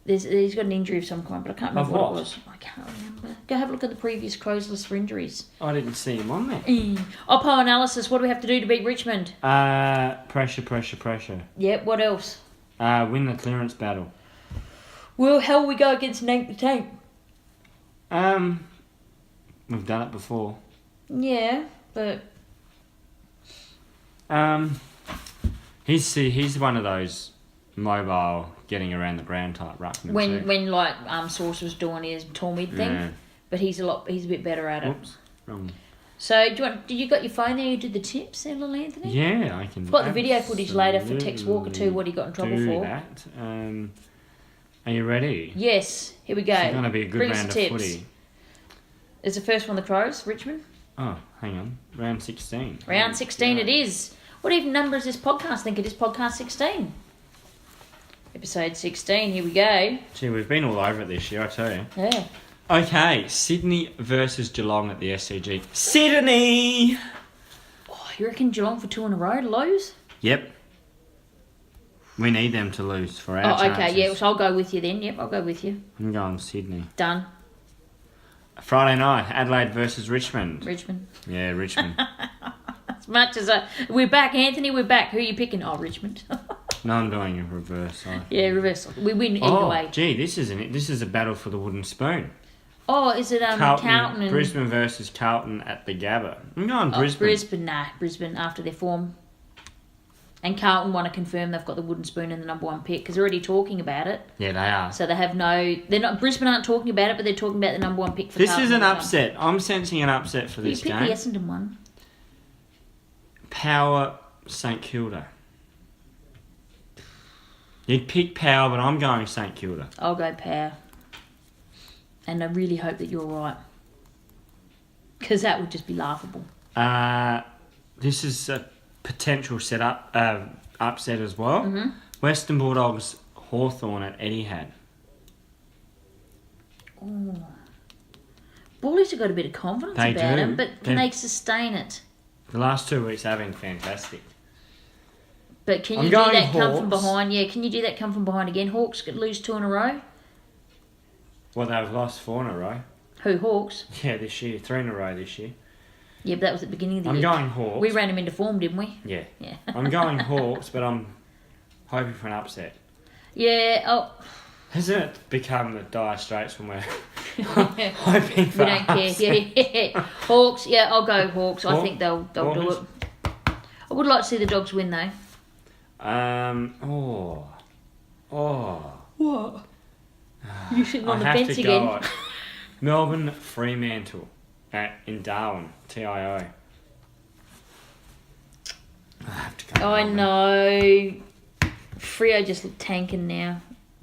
He's got an injury of some kind, but I can't remember what it was. I can't remember. Go have a look at the previous Crows list for injuries. I didn't see him on there. Oppo analysis. What do we have to do to beat Richmond? Pressure. Yep, what else? Win the clearance battle. Well, how will we go against Nank the Tank? We've done it before. Yeah, but... He's one of those mobile, getting around the ground type ruckman. When like Source was doing his tall mid thing, but he's a bit better at it. Oops, wrong. So did you got your phone there? You did the tips there, little Anthony? Yeah, I can. I've got the video footage later for Tex Walker too. What he got in trouble for. That. Are you ready? Yes. Here we go. It's going to be a good round of footy. Is the first one the Crows, Richmond? Oh, hang on. Round 16. Round 16 it is. What even number is this podcast? I think it is podcast 16. Episode 16. Here we go. Gee, we've been all over it this year, I tell you. Yeah. Okay, Sydney versus Geelong at the SCG. Sydney! Oh, you reckon Geelong for 2 in a row to lose? Yep. We need them to lose for our chances. Okay, yeah, so I'll go with you then. Yep, I'll go with you. I'm going Sydney. Done. Friday night, Adelaide versus Richmond. Richmond. Yeah, Richmond. As much as we're back, Anthony, we're back. Who are you picking? Oh, Richmond. No, I'm doing a reverse. Yeah, reverse. We win either way. Gee, this is a battle for the wooden spoon. Oh, is it Carlton and... Brisbane versus Carlton at the Gabba. I'm going Brisbane. Brisbane after their form. And Carlton want to confirm they've got the wooden spoon in the number 1 pick because they're already talking about it. Yeah, they are. So they have Brisbane aren't talking about it, but they're talking about the number 1 pick for This Carlton. is an upset. I'm sensing an upset for this game. You pick the Essendon one. Power St Kilda. You'd pick Power, but I'm going St Kilda. I'll go Pear. And I really hope that you're right. Because that would just be laughable. This is a potential upset as well. Mm-hmm. Western Bulldogs Hawthorn at Etihad. Oh. Bullies have got a bit of confidence They about do. them, but can they sustain it? The last 2 weeks have been fantastic. But can I'm you do going that come from Hawks. behind? Yeah, can you do that come from behind again? Hawks could lose 2 in a row. Well, they've lost 4 in a row. Who, Hawks? Yeah, this year. 3 in a row this year. Yeah, but that was at the beginning of the I'm year. going Hawks. We ran him into form, didn't we? Yeah. Yeah. I'm going Hawks, but I'm hoping for an upset. Yeah, oh... Hasn't it become the dire straits when we're we hoping for don't care. Yeah. Hawks, yeah, I'll go Hawks. I think they'll do it. I would like to see the Dogs win, though. What? You sitting on the I have fence to again? go at Melbourne Fremantle in Darwin, TIO. I have to go. I Melbourne. know. Freo just look tanking now.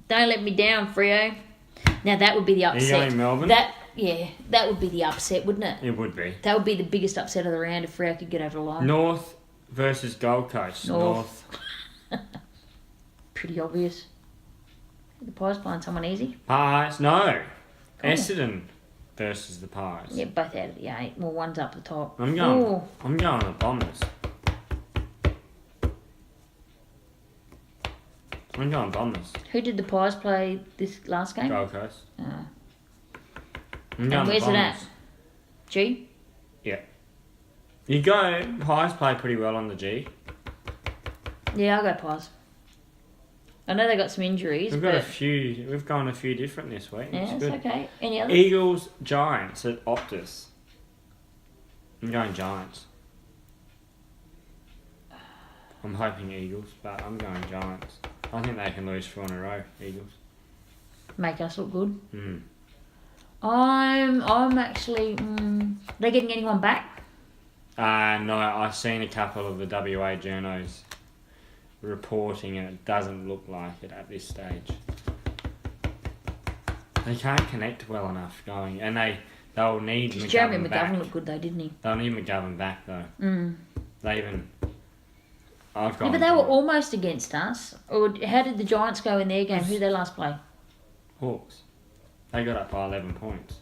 Don't let me down, Freo. Now that would be the Are you upset. going Melbourne? That would be the upset, wouldn't it? It would be. That would be the biggest upset of the round if Freo could get over the line. North versus Gold Coast. North. Pretty obvious. The Pies playing someone easy. Pies, no. Cool. Essendon versus the Pies. Yeah, both out of the 8. Well, one's up the top. I'm going. Ooh. I'm going the Bombers. I'm going Bombers. Who did the Pies play this last game? Gold Coast. Oh. I'm going And the where's it at? Bombers. G? Yeah. You go. Pies play pretty well on the G. Yeah, I'll go Pies. I know they got some injuries. We've got but... a few. We've gone a few different this week. Yeah, it's good. okay. Any others? Eagles Giants at Optus. I'm going Giants. I'm hoping Eagles, but I'm going Giants. I think they can lose 4 in a row. Eagles. Make us look good. Mm. I'm actually. They getting anyone back? No, I've seen a couple of the WA journos reporting, and it doesn't look like it at this stage. They can't connect well enough going, and they'll need McGovern Jeremy back. McGovern looked good though, didn't he? They'll need McGovern back though. They even. I've Yeah, gone. but they were almost against us. Or how did the Giants go in their game? Who did they last play? Hawks. They got up by 11 points.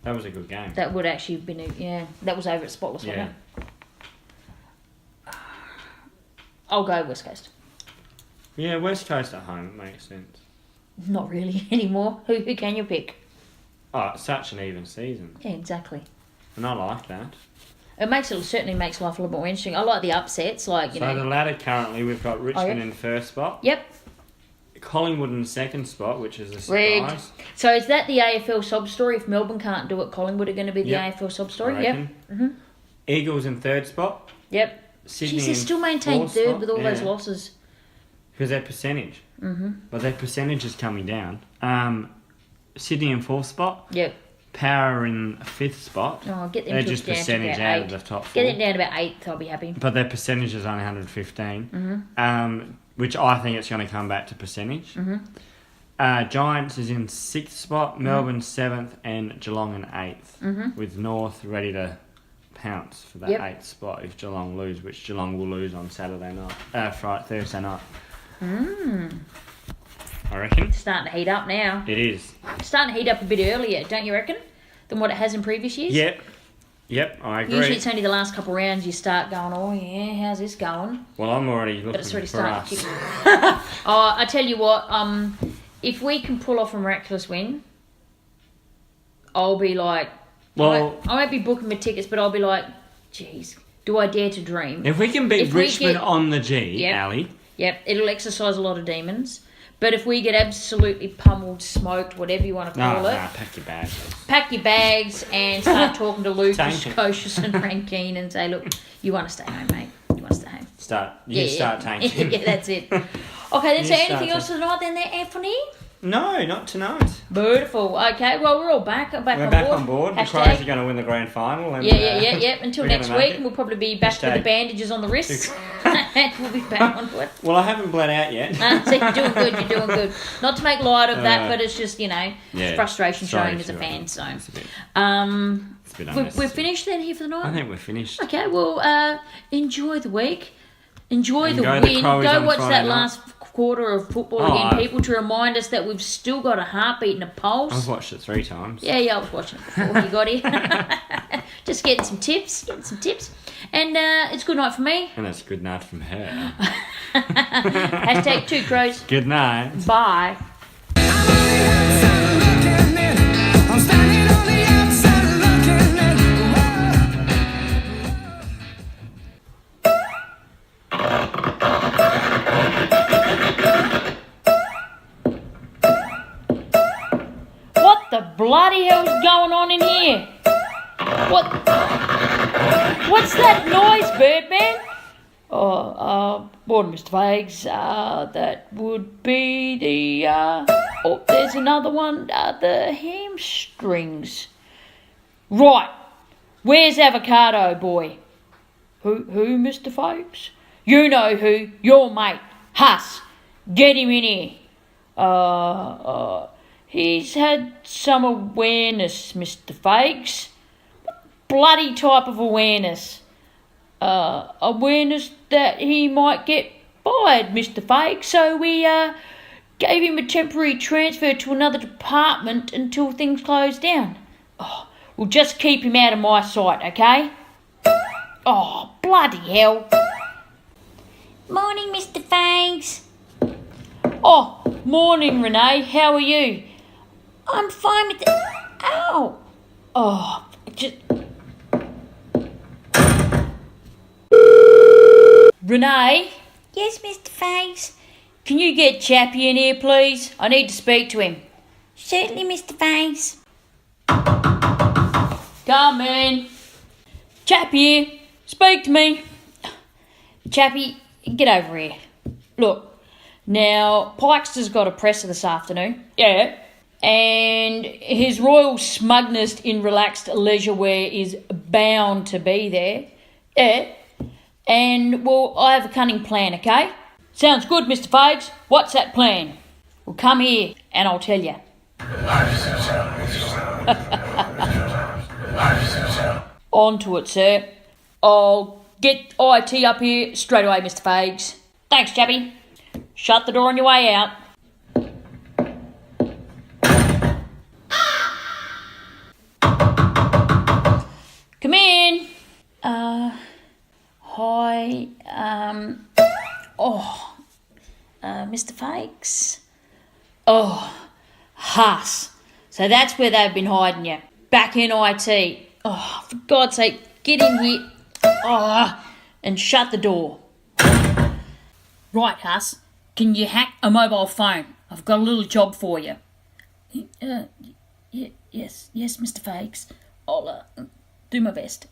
That was a good game. That would actually have been that was over at Spotless, wasn't Yeah. it? I'll go West Coast. Yeah, West Coast at home, it makes sense. Not really anymore. Who can you pick? Oh, it's such an even season. Yeah, exactly. And I like that. Certainly makes life a little more interesting. I like the upsets, like, you So know. the ladder currently, we've got Richmond in the first spot. Yep. Collingwood in the second spot, which is a Rigged. surprise. So is that the AFL sob story? If Melbourne can't do it, Collingwood are going to be the Yep. AFL sob I story? Yep. reckon. Mm-hmm. Eagles in third spot. Yep. Sydney Jeez, they in still maintain fourth third spot. with all those Yeah. losses. Because their percentage. Mm-hmm. But their percentage is coming down. Sydney in fourth spot. Yep. Power in fifth spot. Oh, get them They're to just down to percentage about out 8. of the top 4. Get them down to about 8th, I'll be happy. But their percentage is only 115. Which I think it's going to come back to percentage. Giants is in 6th spot, Melbourne 7th, and Geelong in 8th. With North ready to pounce for that 8th spot if Geelong lose, which Geelong will lose on Thursday night. I reckon. It's starting to heat up now. It is. It's starting to heat up a bit earlier, don't you reckon? Than what it has in previous years? Yep, I agree. Usually it's only the last couple of rounds you start going, oh yeah, how's this going? Well, I'm already looking But it's already for starting us. to kick. I tell you what, if we can pull off a miraculous win, I'll be like, Well, I won't be booking my tickets, but I'll be like, geez, do I dare to dream? if we can beat If we Richmond get- on the G, Yep. Ali, Yep, it'll exercise a lot of demons. But if we get absolutely pummeled, smoked, whatever you want to call it, pack your bags. pack your bags and start talking to Lucas, Tank it. Kocius and Rankine and say, look, you want to stay home, mate. You want to stay home. Start tanking. yeah, that's it. Okay, then, so You anything start else tonight then there, Anthony? No, not tonight. Beautiful. Okay, well, we're all back. We're back on board. The Crows are going to win the grand final. And, Yeah. Until we're next gonna make week, it. we'll probably be back with the bandages on the wrists. And we'll be back on it. Well, I haven't bled out yet. So you're doing good. Not to make light of that, but it's just, frustration showing as a fan. So, It's a bit we're finished then here for the night? I think we're finished. Okay, well, enjoy the week. Enjoy the go the win. Crows Go on watch Friday that night. last quarter of football again, people, to remind us that we've still got a heartbeat and a pulse. I've watched it 3 times. Yeah, I was watching it before you got here. Just getting some tips. And it's good night for me. And that's good night from her. Hashtag TwoCrowsE. Good night. Bye. What the bloody hell's going on in here? What's that noise, Birdman? Morning, Mr. Fags. That would be the, there's another one, the hamstrings. Right. Where's Avocado Boy? Who, Mr. Fags? You know who, your mate, Huss. Get him in here. He's had some awareness, Mr. Fags. What bloody type of awareness? Awareness that he might get fired, Mr. Fags. So we gave him a temporary transfer to another department until things close down. We'll just keep him out of my sight, okay? Oh, bloody hell. Morning, Mr. Fags. Oh, morning, Renee. How are you? I'm fine with the... Ow! Oh, just... Renee? Yes, Mr. Fags? Can you get Chappie in here, please? I need to speak to him. Certainly, Mr. Fags. Come in. Chappie here. Speak to me. Chappie, get over here. Look, now, Pikester's got a presser this afternoon. Yeah. And his royal smugness in relaxed leisure wear is bound to be there. Yeah. And, well, I have a cunning plan, okay? Sounds good, Mr. Fags. What's that plan? Well, come here and I'll tell you. On to it, sir. I'll get IT up here straight away, Mr. Fags. Thanks, Chappie. Shut the door on your way out. Come in. Hi. Mr. Fags. Huss. So that's where they've been hiding you. Back in IT. Oh, for God's sake, get in here. And shut the door. Right, Huss. Can you hack a mobile phone? I've got a little job for you. Yes, Mr. Fags. I'll do my best.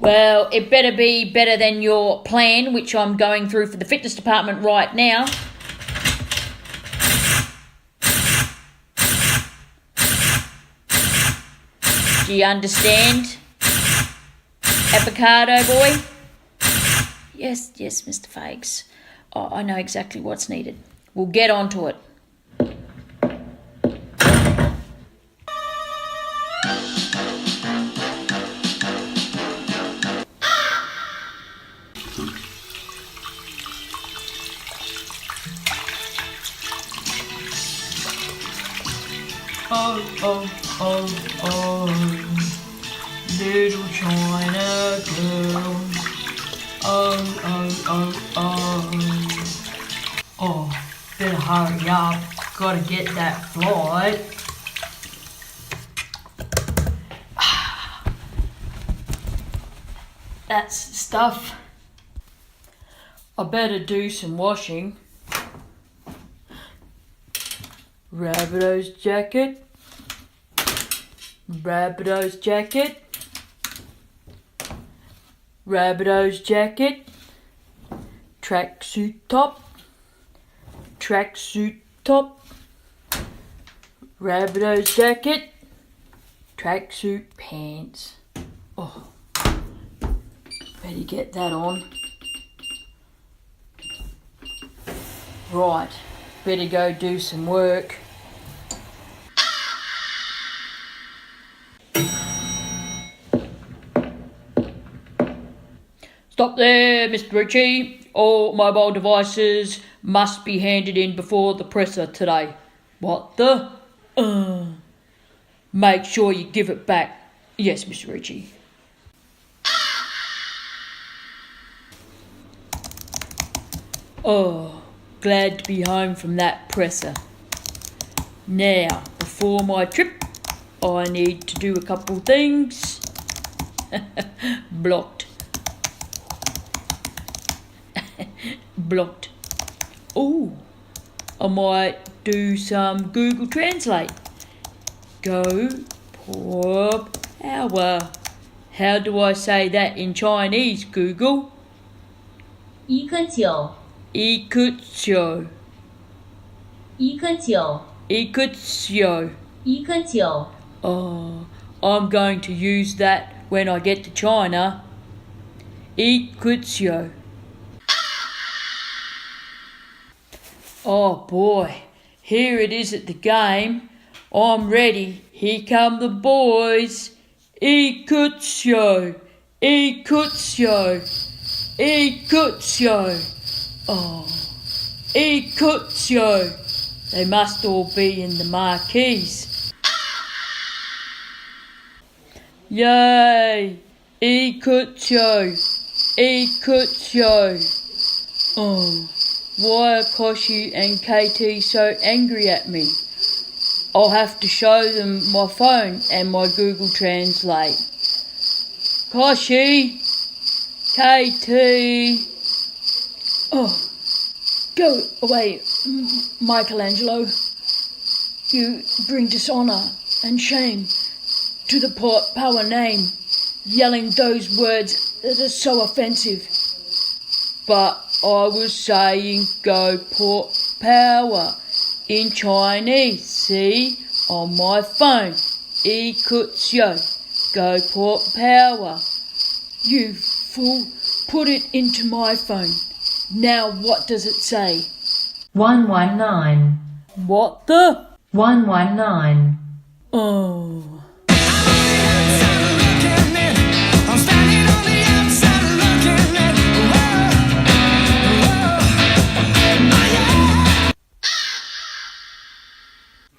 Well, it better be better than your plan, which I'm going through for the fitness department right now. Do you understand? Avocado boy? Yes, Mr. Fags. I know exactly what's needed. We'll get onto it. Little China girl. Better hurry up. Gotta get that flight. That's stuff. I better do some washing. Rabbitoh's jacket. Rabbitoh's jacket. Rabbitoh's jacket. Tracksuit top. Tracksuit top. Rabbitoh's jacket, tracksuit pants. Oh, better get that on. Right, better go do some work. Stop there, Mr. Ritchie. All mobile devices must be handed in before the presser today. What the? Make sure you give it back. Yes, Mr. Ritchie. Oh, glad to be home from that presser. Now, before my trip, I need to do a couple things. Blocked. Blocked. Oh, I might do some Google Translate. Go pour power. How do I say that in Chinese, Google? 一个酒，一个酒，一个酒，一个酒。一个酒， Oh, I'm going to use that when I get to China. 一个酒. Oh boy, here it is at the game. I'm ready. Here come the boys. 一个酒，一个酒，一个酒. Oh, 一个酒. They must all be in the marquees. Yay! 一个酒，一个酒. Oh, why are Koshi and KT so angry at me? I'll have to show them my phone and my Google Translate. Koshi, KT. Oh, go away, Michelangelo. You bring dishonour and shame to the power name, yelling those words that are so offensive. But I was saying go port power in Chinese, see, on my phone. 一个酒, go port power. You fool, put it into my phone. Now what does it say? 119, What the? 119. Oh.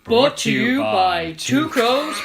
Brought to you by Two Crows